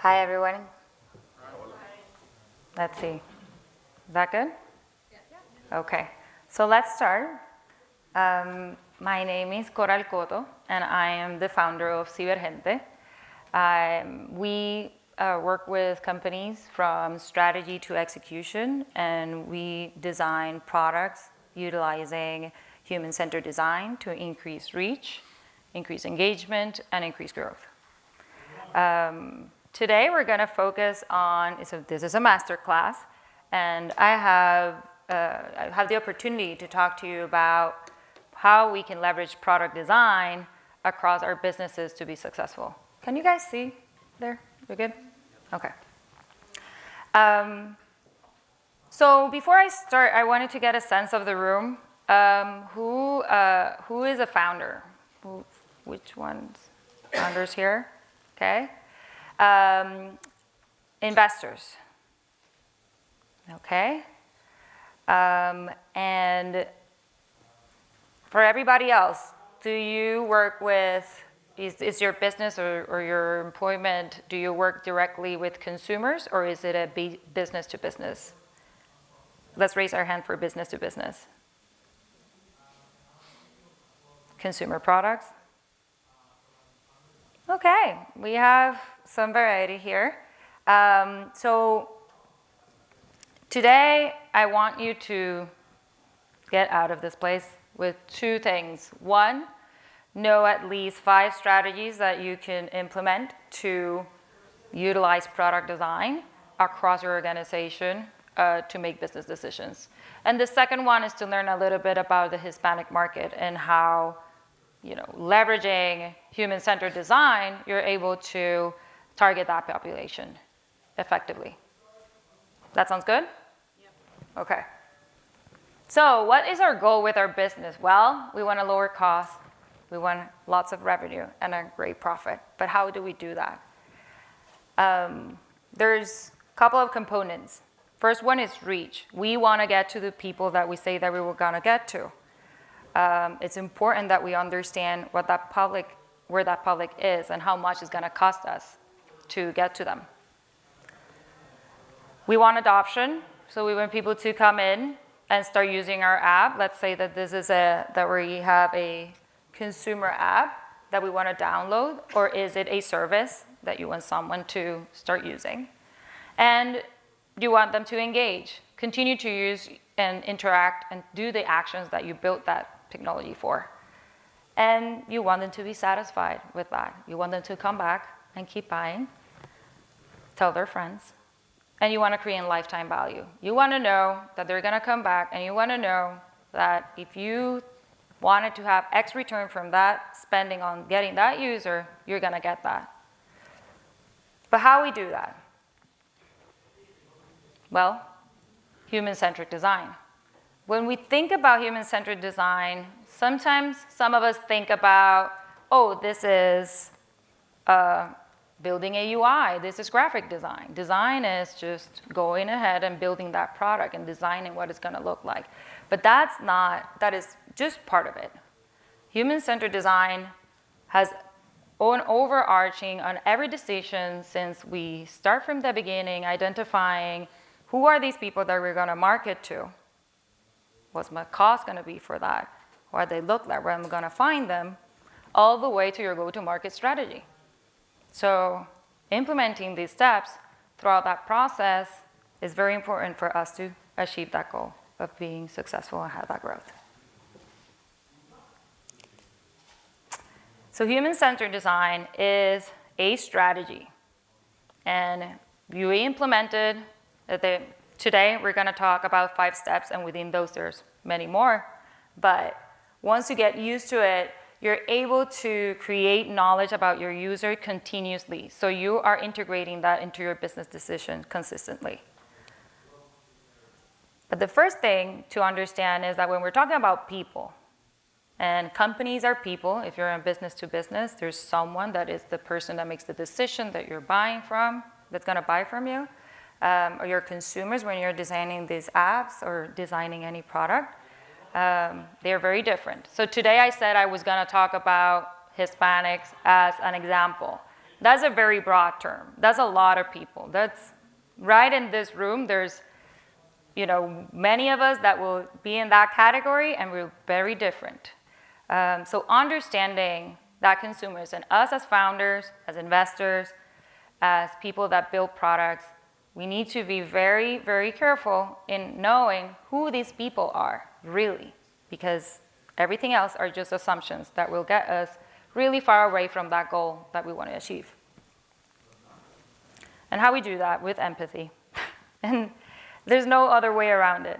Hi, everyone. Let's see. Is that good? Okay. So let's start. My name is Coral Coto, and I am the founder of Cibergente. We work with companies from strategy to execution, and we design products utilizing human-centered design to increase reach, increase engagement, and increase growth. Today we're going to focus on, so this is a masterclass, and I have the opportunity to talk to you about how we can leverage product design across our businesses to be successful. Can you guys see there? You're good? Okay. So before I start, I wanted to get a sense of the room. Who is a founder? Which ones? Founders here? Okay. Investors. Okay. And for everybody else, do you work with, is your business or your employment, do you work directly with consumers, or is it a business to business? Let's raise our hand for business to business. Consumer products. Okay, we have some variety here. So today I want you to get out of this place with two things. One, know at least 5 strategies that you can implement to utilize product design across your organization to make business decisions. And the second one is to learn a little bit about the Hispanic market and how, leveraging human-centered design, you're able to target that population effectively. That sounds good? Yep. Okay. So what is our goal with our business? Well, we want to lower costs, we want lots of revenue and a great profit. But how do we do that? There's a couple of components. First one is reach. We want to get to the people that we say that we were going to get to. It's important that we understand where that public is and how much it's going to cost us to get to them. We want adoption, so we want people to come in and start using our app. Let's say that this is that we have a consumer app that we want to download, or is it a service that you want someone to start using? And you want them to engage, continue to use and interact and do the actions that you built that technology for. And you want them to be satisfied with that. You want them to come back and keep buying, tell their friends, and you want to create lifetime value. You want to know that they're going to come back, and you want to know that if you wanted to have X return from that spending on getting that user, you're going to get that. But how we do that? Well, human-centric design. When we think about human-centered design, sometimes some of us think about, this is building a UI, this is graphic design. Design is just going ahead and building that product and designing what it's going to look like. But that is just part of it. Human-centered design has an overarching on every decision since we start from the beginning, identifying who are these people that we're going to market to. What's my cost going to be for that? What they look like, where I'm going to find them, all the way to your go-to-market strategy. So implementing these steps throughout that process is very important for us to achieve that goal of being successful and have that growth. So human-centered design is a strategy. And you implemented today we're going to talk about 5 steps, and within those there's many more. But once you get used to it, you're able to create knowledge about your user continuously. So you are integrating that into your business decision consistently. But the first thing to understand is that when we're talking about people, and companies are people, if you're in business to business, there's someone that is the person that makes the decision that you're buying from, that's going to buy from you. Or your consumers when you're designing these apps or designing any product, they're very different. So today I said I was going to talk about Hispanics as an example. That's a very broad term. That's a lot of people. That's right in this room, there's many of us that will be in that category, and we're very different. So understanding that consumers and us as founders, as investors, as people that build products, we need to be very, very careful in knowing who these people are, really, because everything else are just assumptions that will get us really far away from that goal that we want to achieve. And how we do that? With empathy. And there's no other way around it.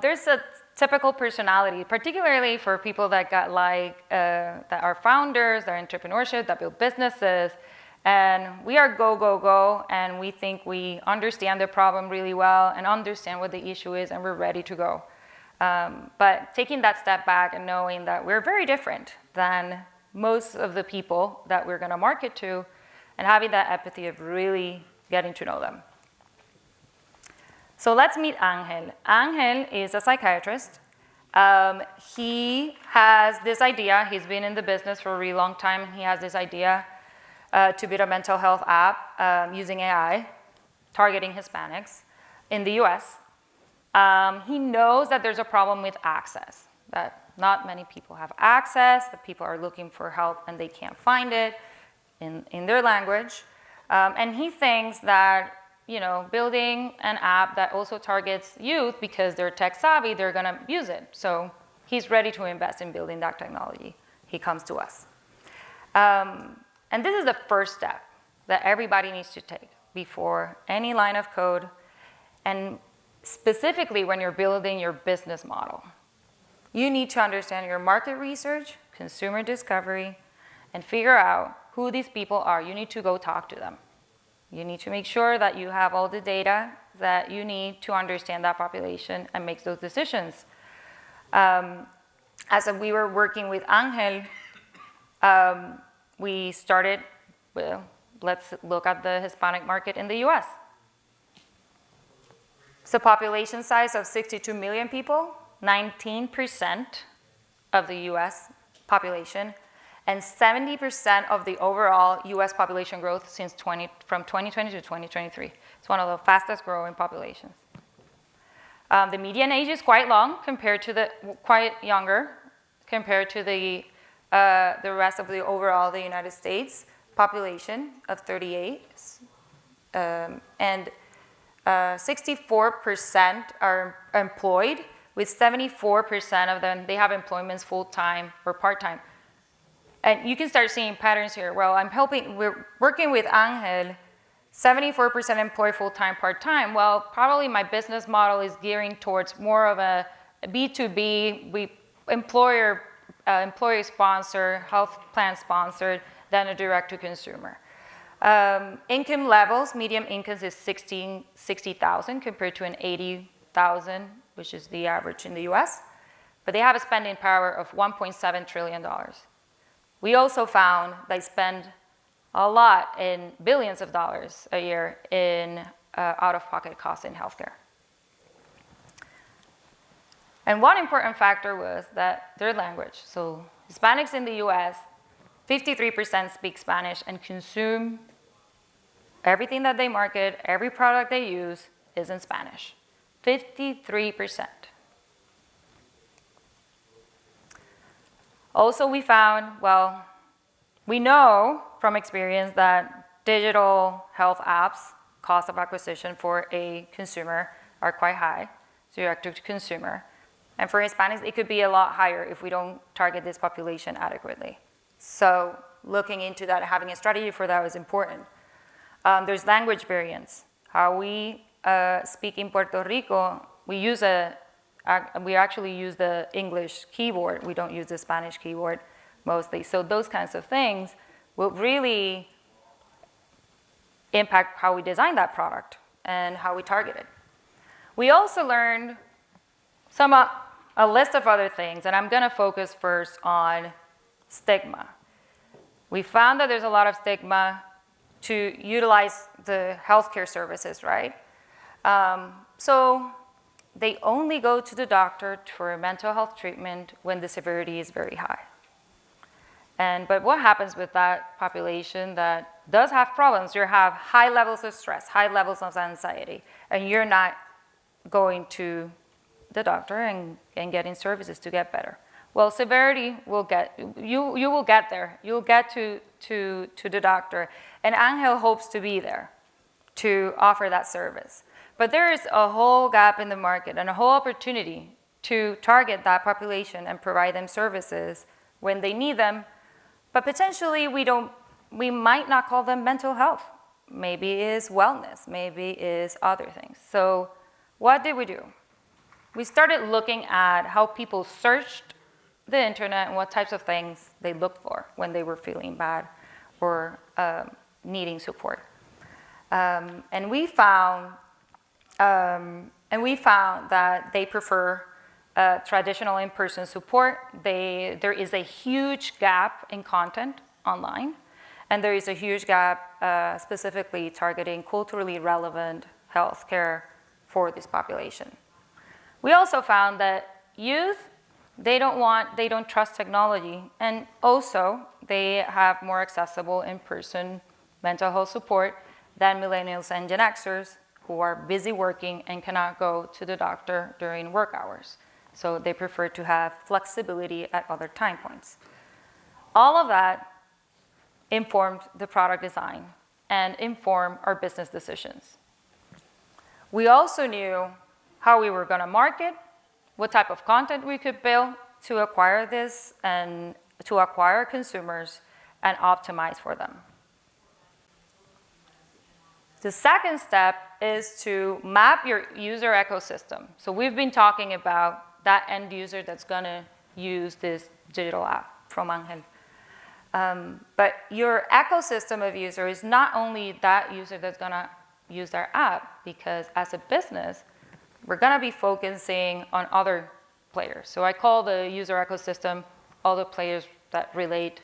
There's a typical personality, particularly for people that that are founders, that are entrepreneurship, that build businesses, and we are go, go, go, and we think we understand the problem really well and understand what the issue is, and we're ready to go. But taking that step back and knowing that we're very different than most of the people that we're gonna market to, and having that empathy of really getting to know them. So let's meet Angel. Angel is a psychiatrist. He has this idea. He's been in the business for a really long time. He has this idea to build a mental health app using AI, targeting Hispanics in the US. He knows that there's a problem with access, that not many people have access, that people are looking for help and they can't find it in their language. And he thinks that building an app that also targets youth, because they're tech savvy, they're gonna use it. So he's ready to invest in building that technology. He comes to us. And this is the first step that everybody needs to take before any line of code, and specifically when you're building your business model. You need to understand your market research, consumer discovery, and figure out who these people are. You need to go talk to them. You need to make sure that you have all the data that you need to understand that population and make those decisions. As we were working with Angel, we started with, let's look at the Hispanic market in the US. So population size of 62 million people, 19% of the US population, and 70% of the overall US population growth from 2020 to 2023. It's one of the fastest growing populations. The median age is quite long quite younger compared to the rest of the overall the United States population of 38. And 64% are employed, with 74% of them, they have employments full-time or part-time. And you can start seeing patterns here. Well, we're working with Angel, 74% employed full-time, part-time. Well, probably my business model is gearing towards more of a B2B, employer sponsored, health plan sponsored, than a direct-to-consumer. Income levels, median incomes is $60,000 compared to an $80,000, which is the average in the US. But they have a spending power of $1.7 trillion. We also found they spend a lot, in billions of dollars a year, in out-of-pocket costs in healthcare. And one important factor was that their language. So Hispanics in the US, 53% speak Spanish and consume everything that they market, every product they use is in Spanish. 53%. Also, we found, well, we know from experience that digital health apps, cost of acquisition for a consumer, are quite high, direct to consumer. And for Hispanics, it could be a lot higher if we don't target this population adequately. So looking into that, having a strategy for that is important. There's language variance. How we speak in Puerto Rico, we actually use the English keyboard. We don't use the Spanish keyboard mostly. So those kinds of things will really impact how we design that product and how we target it. We also learned a list of other things, and I'm gonna focus first on stigma. We found that there's a lot of stigma to utilize the healthcare services, right? So they only go to the doctor for mental health treatment when the severity is very high. But what happens with that population that does have problems? You have high levels of stress, high levels of anxiety, and you're not going to the doctor and getting services to get better. Well, severity will get, you will get there. You'll get to the doctor, and Angel hopes to be there to offer that service. But there is a whole gap in the market and a whole opportunity to target that population and provide them services when they need them. But potentially we might not call them mental health. Maybe it is wellness, maybe it is other things. So what did we do? We started looking at how people searched the internet and what types of things they looked for when they were feeling bad or needing support. And we found that they prefer traditional in-person support. There is a huge gap in content online, and there is a huge gap specifically targeting culturally relevant healthcare for this population. We also found that youth, they don't trust technology, and also they have more accessible in-person mental health support than millennials and Gen Xers who are busy working and cannot go to the doctor during work hours. So they prefer to have flexibility at other time points. All of that informed the product design and informed our business decisions. We also knew how we were going to market, what type of content we could build to acquire this and to acquire consumers and optimize for them. The second step is to map your user ecosystem. So we've been talking about that end user that's going to use this digital app from Angel. But your ecosystem of users is not only that user that's going to use our app, because as a business, we're going to be focusing on other players. So I call the user ecosystem all the players that relate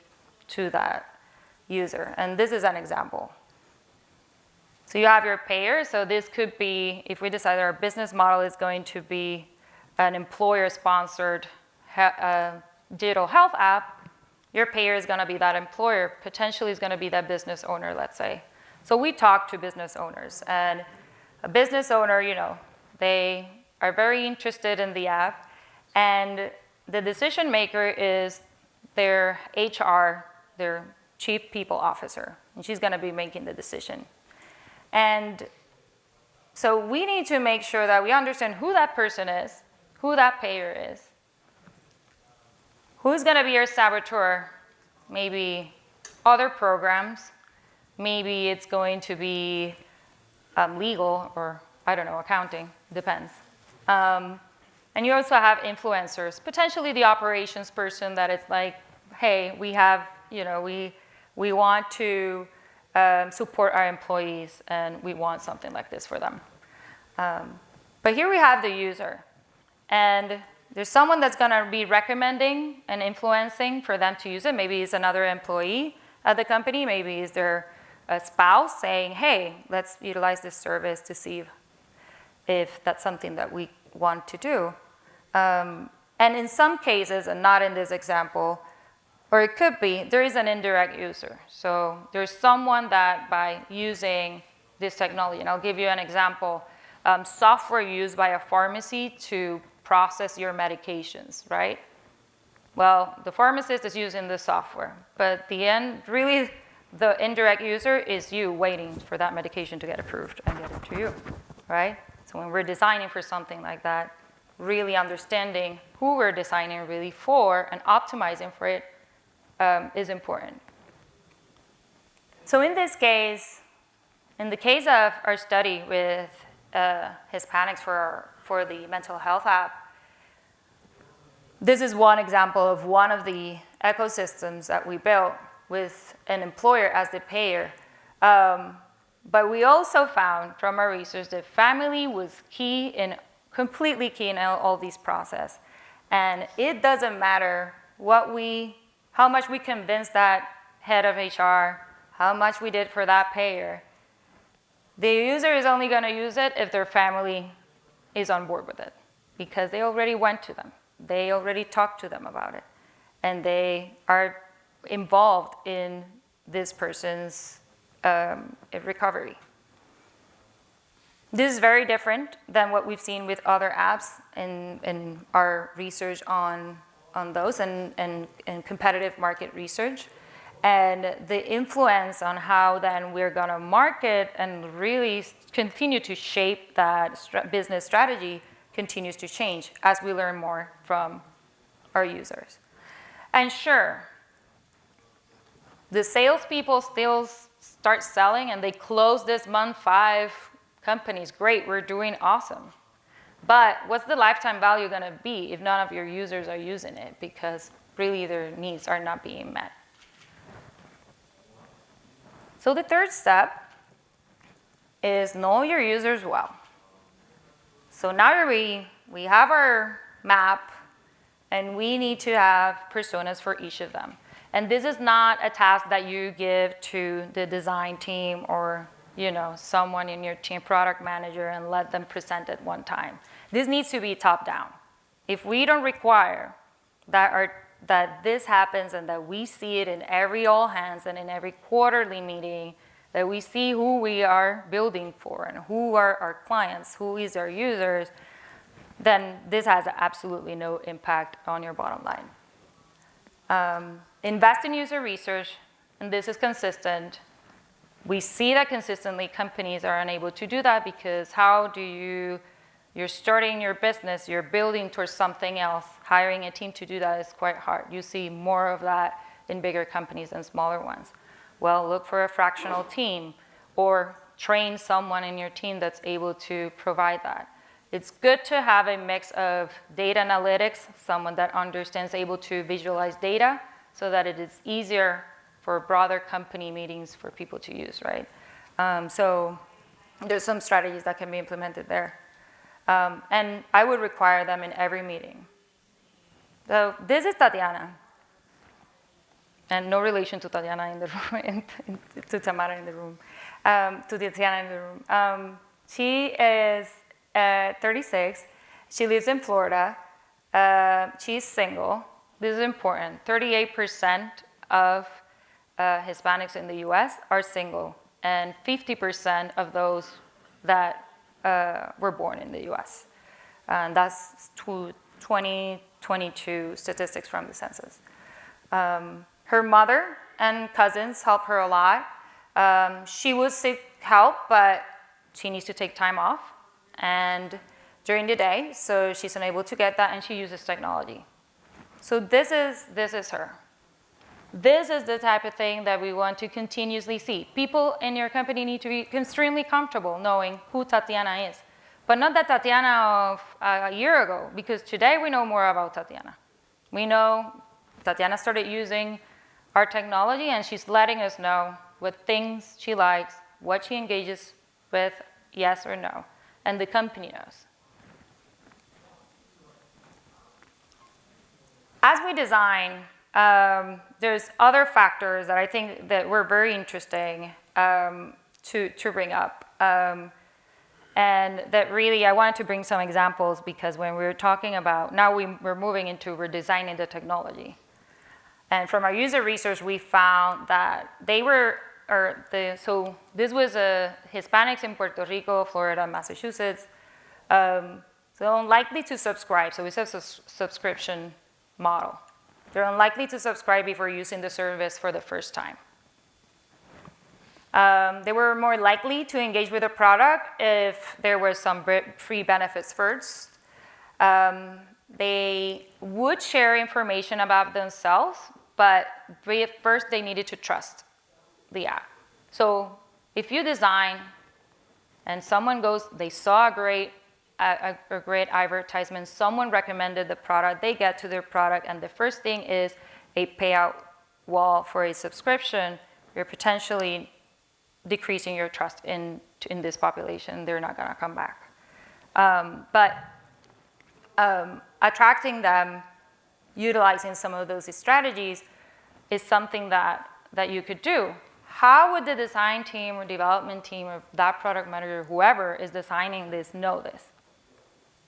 to that user. And this is an example. So you have your payer. So this could be, if we decide our business model is going to be an employer-sponsored digital health app, your payer is going to be that employer, potentially is going to be that business owner, let's say. So we talk to business owners, and a business owner, they are very interested in the app, and the decision maker is their HR, their chief people officer, and she's going to be making the decision. And so we need to make sure that we understand who that person is, who that payer is, who's going to be your saboteur, maybe other programs, maybe it's going to be legal or, I don't know, accounting, depends. And you also have influencers, potentially the operations person that it's like, hey, we have, we want to support our employees and we want something like this for them. But here we have the user, and there's someone that's going to be recommending and influencing for them to use it. Maybe it's another employee at the company. Maybe it's their spouse saying, hey, let's utilize this service to see if that's something that we want to do. And in some cases, and not in this example, or it could be, there is an indirect user. So there's someone that by using this technology, and I'll give you an example, software used by a pharmacy to process your medications, right? Well, the pharmacist is using the software, but the end, really, the indirect user is you waiting for that medication to get approved and get it to you, right? So when we're designing for something like that, really understanding who we're designing really for and optimizing for it is important. So in this case, in the case of our study with Hispanics for the mental health app, this is one example of one of the ecosystems that we built with an employer as the payer. But we also found from our research that family was completely key in all these process. And it doesn't matter how much we convinced that head of HR, how much we did for that payer. The user is only going to use it if their family is on board with it, because they already went to them. They already talked to them about it. And they are involved in this person's recovery. This is very different than what we've seen with other apps in our research on those and competitive market research. And the influence on how then we're gonna market and really continue to shape that business strategy continues to change as we learn more from our users. And sure, the salespeople still start selling and they close this month 5 companies. Great, we're doing awesome. But what's the lifetime value gonna be if none of your users are using it because really their needs are not being met? So the third step is know your users well. So now we have our map and we need to have personas for each of them. And this is not a task that you give to the design team or someone in your team, product manager, and let them present it one time. This needs to be top down. If we don't require that this happens and that we see it in every all hands and in every quarterly meeting, that we see who we are building for and who are our clients, who is our users, then this has absolutely no impact on your bottom line. Invest in user research, and this is consistent. We see that consistently companies are unable to do that because you're starting your business, you're building towards something else. Hiring a team to do that is quite hard. You see more of that in bigger companies than smaller ones. Well, look for a fractional team or train someone in your team that's able to provide that. It's good to have a mix of data analytics, someone that understands, able to visualize data so that it is easier for broader company meetings for people to use, right? So there's some strategies that can be implemented there. And I would require them in every meeting. So this is Tatiana. And no relation to Tatiana in the room, to Tamara in the room, to Tatiana in the room. She is 36. She lives in Florida. She's single. This is important. 38% of Hispanics in the US are single, and 50% of those that were born in the US. And that's 2022 statistics from the census. Her mother and cousins help her a lot. She would seek help, but she needs to take time off and during the day, so she's unable to get that, and she uses technology. So this is her. This is the type of thing that we want to continuously see. People in your company need to be extremely comfortable knowing who Tatiana is, but not that Tatiana of a year ago, because today we know more about Tatiana. We know Tatiana started using our technology, and she's letting us know what things she likes, what she engages with, yes or no, and the company knows. As we design, there's other factors that I think that were very interesting to bring up. And that really, I wanted to bring some examples because when we were talking about, now we're moving into, we're designing the technology. And from our user research, we found that so this was Hispanics in Puerto Rico, Florida, Massachusetts. So unlikely to subscribe, so we said subscription model. They're unlikely to subscribe before using the service for the first time. They were more likely to engage with a product if there were some free benefits first. They would share information about themselves, but first they needed to trust the app. So if you design and someone goes, they saw a great advertisement, someone recommended the product, they get to their product, and the first thing is a payout wall for a subscription, you're potentially decreasing your trust in this population. They're not gonna come back. But attracting them, utilizing some of those strategies is something that you could do. How would the design team or development team or that product manager, whoever is designing this, know this?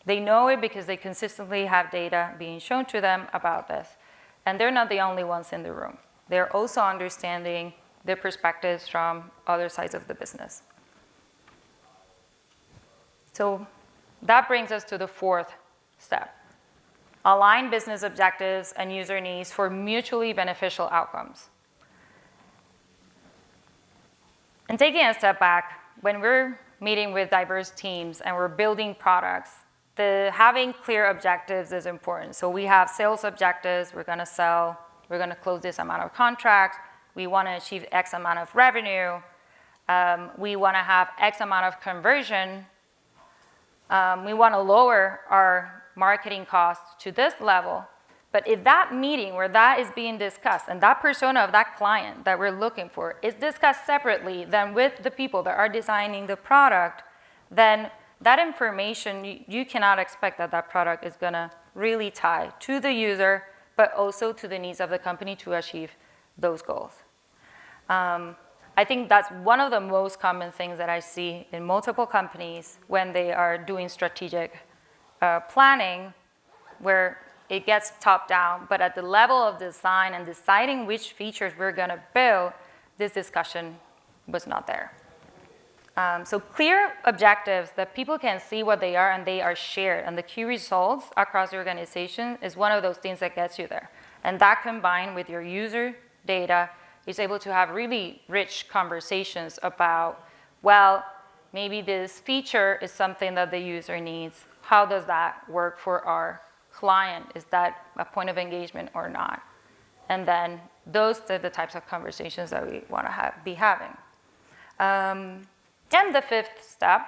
They know it because they consistently have data being shown to them about this. And they're not the only ones in the room. they're also understanding the perspectives from other sides of the business. So that brings us to the fourth step. Align business objectives and user needs for mutually beneficial outcomes. And taking a step back, when we're meeting with diverse teams and we're building products, having clear objectives is important. So we have sales objectives, we're gonna sell, we're gonna close this amount of contracts, we wanna achieve X amount of revenue, we wanna have X amount of conversion, we wanna lower our marketing costs to this level. But if that meeting where that is being discussed and that persona of that client that we're looking for is discussed separately than with the people that are designing the product, then that information, you cannot expect that that product is gonna really tie to the user, but also to the needs of the company to achieve those goals. I think that's one of the most common things that I see in multiple companies when they are doing strategic planning, where it gets top down, but at the level of design and deciding which features we're gonna build, this discussion was not there. So clear objectives that people can see what they are and they are shared, and the key results across the organization is one of those things that gets you there. And that combined with your user data is able to have really rich conversations about, well, maybe this feature is something that the user needs. How does that work for our client? Is that a point of engagement or not? And then those are the types of conversations that we want to be having. And the fifth step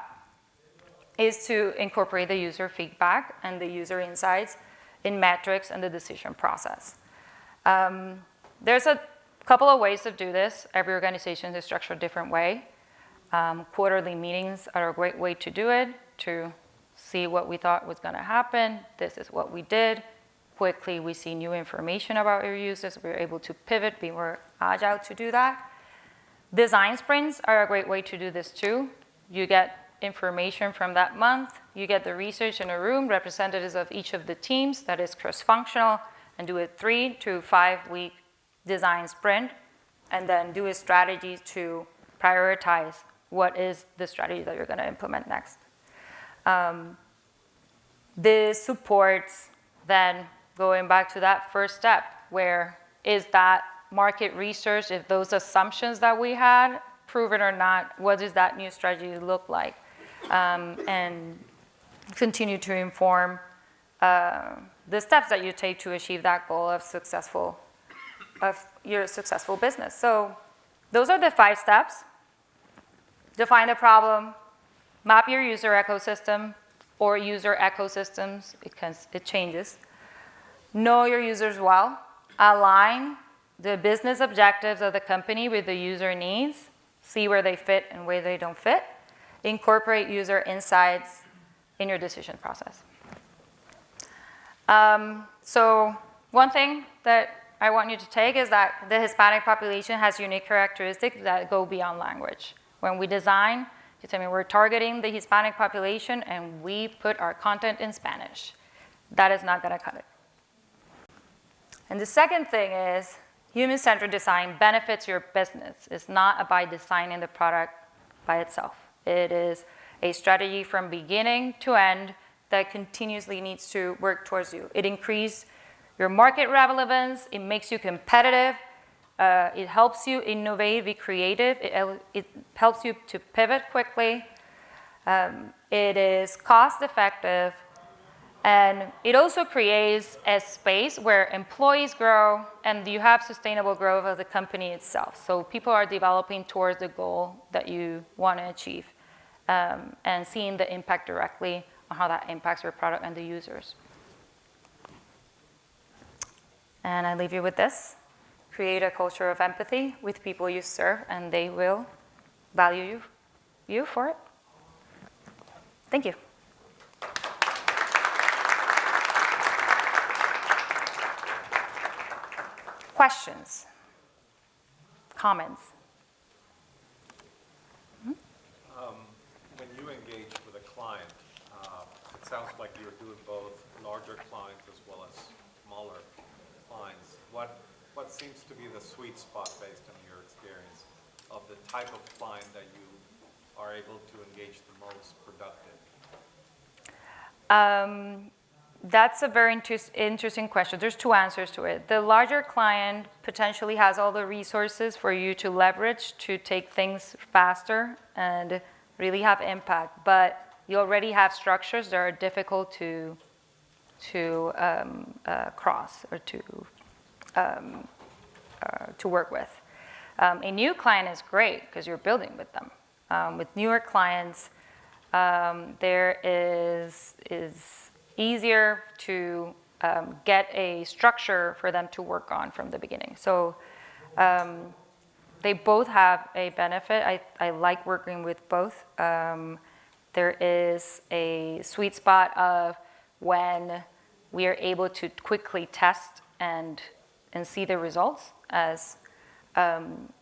is to incorporate the user feedback and the user insights in metrics and the decision process. There's a couple of ways to do this. Every organization is structured a different way. Quarterly meetings are a great way to do it, to see what we thought was going to happen. This is what we did. Quickly, we see new information about our users. We're able to pivot, be more agile to do that. Design sprints are a great way to do this too. You get information from that month. You get the research in a room, representatives of each of the teams that is cross-functional, and do a 3 to 5 week design sprint, and then do a strategy to prioritize what is the strategy that you're going to implement next. This supports then going back to that first step, where is that market research, if those assumptions that we had proven or not, what does that new strategy look like? And continue to inform the steps that you take to achieve that goal of your successful business. So those are the 5 steps. Define the problem, map your user ecosystem or user ecosystems, it changes. Know your users well, align the business objectives of the company with the user needs, see where they fit and where they don't fit, incorporate user insights in your decision process. So one thing that I want you to take is that the Hispanic population has unique characteristics that go beyond language. When we design, you tell me we're targeting the Hispanic population and we put our content in Spanish. That is not gonna cut it. And the second thing is human-centered design benefits your business. It's not about designing the product by itself. It is a strategy from beginning to end that continuously needs to work towards you. It increases your market relevance, it makes you competitive, it helps you innovate, be creative, it helps you to pivot quickly, it is cost effective, and it also creates a space where employees grow and you have sustainable growth of the company itself. So people are developing towards the goal that you want to achieve, and seeing the impact directly on how that impacts your product and the users. And I leave you with this. Create a culture of empathy with people you serve, and they will value you for it. Thank you. Questions? Comments? When you engage with a client, it sounds like you're doing both larger clients as well as smaller clients. what seems to be the sweet spot based on your experience of the type of client that you are able to engage the most productive? That's a very interesting question. There's two answers to it. The larger client potentially has all the resources for you to leverage to take things faster and really have impact, but you already have structures that are difficult to cross or to work with. A new client is great because you're building with them. With newer clients, there is easier to get a structure for them to work on from the beginning. So they both have a benefit. I like working with both. There is a sweet spot of when we are able to quickly test and see the results as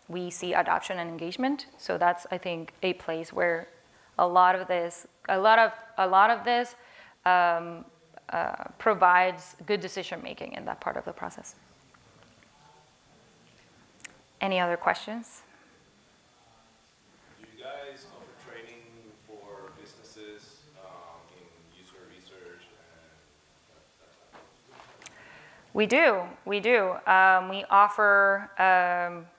we see adoption and engagement. So that's, I think, a place where a lot of this provides good decision making in that part of the process. Any other questions? Do you guys offer training for businesses in user research and We do. We offer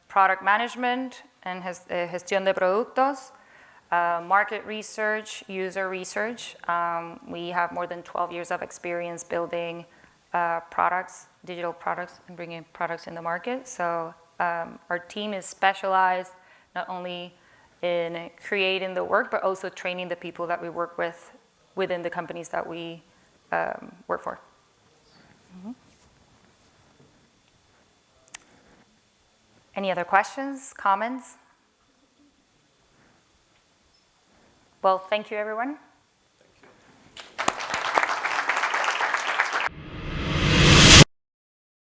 product management and gestión de productos, market research, user research. We have more than 12 years of experience building products, digital products, and bringing products in the market. So our team is specialized not only in creating the work, but also training the people that we work with within the companies that we work for. Mm-hmm. Any other questions, comments? Well, thank you, everyone.